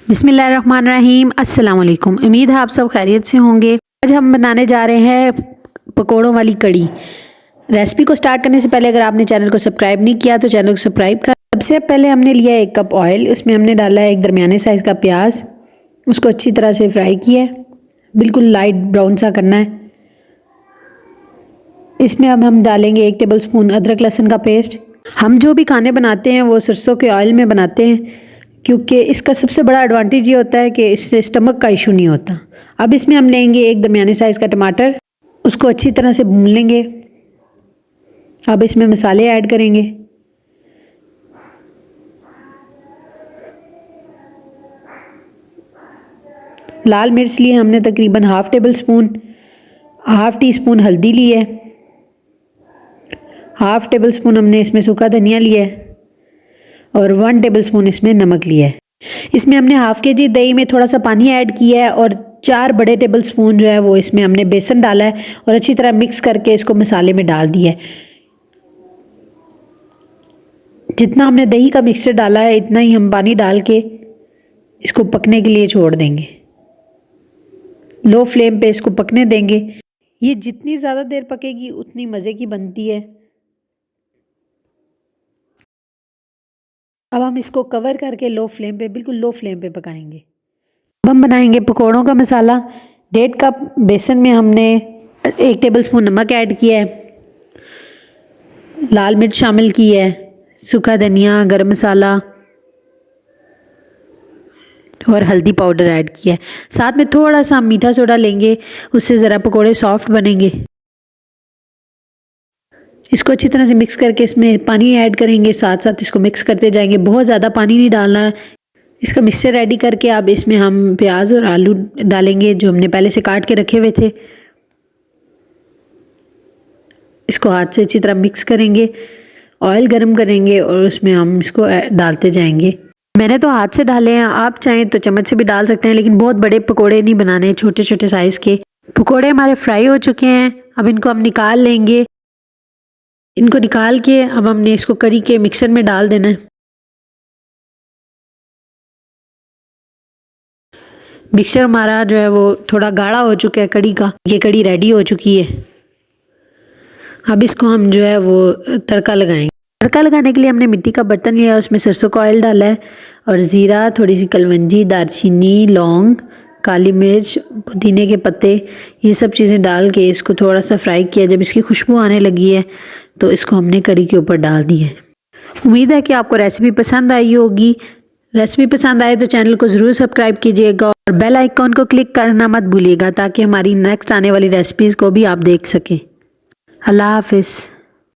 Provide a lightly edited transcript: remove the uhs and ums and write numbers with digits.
बिस्मिल्लाहिर्रहमानिर्रहीम। अस्सलाम वालेकुम। उम्मीद है आप सब खैरियत से होंगे। आज हम बनाने जा रहे हैं पकोड़ों वाली कड़ी। रेसिपी को स्टार्ट करने से पहले अगर आपने चैनल को सब्सक्राइब नहीं किया तो चैनल को सब्सक्राइब कर। सबसे पहले हमने लिया 1 कप ऑयल, उसमें हमने डाला है एक दरमियाने साइज़ का प्याज। उसको अच्छी तरह से फ्राई किया है, बिल्कुल लाइट ब्राउन सा करना है। इसमें अब हम डालेंगे 1 टेबल स्पून अदरक लहसुन का पेस्ट। हम जो भी खाने बनाते हैं वो सरसों के ऑयल में बनाते हैं, क्योंकि इसका सबसे बड़ा एडवांटेज ये होता है कि इससे स्टमक का इशू नहीं होता। अब इसमें हम लेंगे एक दरमियाने साइज़ का टमाटर, उसको अच्छी तरह से भून लेंगे। अब इसमें मसाले ऐड करेंगे। लाल मिर्च लिए हमने तकरीबन half table spoon, half tea spoon हल्दी ली है, हाफ टेबल स्पून हमने इसमें सूखा धनिया लिया है और 1 टेबल स्पून इसमें नमक लिया है। इसमें हमने हाफ केजी दही में थोड़ा सा पानी ऐड किया है और 4 बड़े टेबल स्पून जो है वो इसमें हमने बेसन डाला है और अच्छी तरह मिक्स करके इसको मसाले में डाल दिया है। जितना हमने दही का मिक्सचर डाला है इतना ही हम पानी डाल के इसको पकने के लिए छोड़ देंगे। लो फ्लेम पे इसको पकने देंगे। ये जितनी ज़्यादा देर पकेगी उतनी मज़े की बनती है। अब हम इसको कवर करके लो फ्लेम पे, बिल्कुल लो फ्लेम पे पकाएंगे। अब हम बनाएंगे पकोड़ों का मसाला। 1.5 कप बेसन में हमने 1 टेबल स्पून नमक ऐड किया है, लाल मिर्च शामिल की है, सूखा धनिया, गरम मसाला और हल्दी पाउडर ऐड किया है। साथ में थोड़ा सा मीठा सोडा लेंगे, उससे ज़रा पकोड़े सॉफ्ट बनेंगे। इसको अच्छी तरह से मिक्स करके इसमें पानी ऐड करेंगे, साथ साथ इसको मिक्स करते जाएंगे। बहुत ज़्यादा पानी नहीं डालना है। इसका मिक्सचर रेडी करके अब इसमें हम प्याज और आलू डालेंगे जो हमने पहले से काट के रखे हुए थे। इसको हाथ से अच्छी तरह मिक्स करेंगे, ऑयल गरम करेंगे और उसमें हम इसको डालते जाएंगे। मैंने तो हाथ से डाले हैं, आप चाहें तो चम्मच से भी डाल सकते हैं, लेकिन बहुत बड़े पकोड़े नहीं बनाने हैं, छोटे छोटे साइज़ के। पकोड़े हमारे फ्राई हो चुके हैं, अब इनको हम निकाल लेंगे। इनको निकाल के अब हमने इसको करी के मिक्सर में डाल देना है। मिक्सर हमारा जो है वो थोड़ा गाढ़ा हो चुका है कड़ी का। ये कड़ी रेडी हो चुकी है। अब इसको हम जो है वो तड़का लगाएंगे। तड़का लगाने के लिए हमने मिट्टी का बर्तन लिया, उसमें सरसों का ऑयल डाला है और ज़ीरा, थोड़ी सी कलवंजी, दालचीनी, लौंग, काली मिर्च, पुदीने के पत्ते, ये सब चीज़ें डाल के इसको थोड़ा सा फ्राई किया। जब इसकी खुशबू आने लगी है तो इसको हमने कड़ी के ऊपर डाल दिया है। उम्मीद है कि आपको रेसिपी पसंद आई होगी। रेसिपी पसंद आए तो चैनल को ज़रूर सब्सक्राइब कीजिएगा और बेल आइकॉन को क्लिक करना मत भूलिएगा, ताकि हमारी नेक्स्ट आने वाली रेसिपीज़ को भी आप देख सकें। अल्लाह हाफिज़।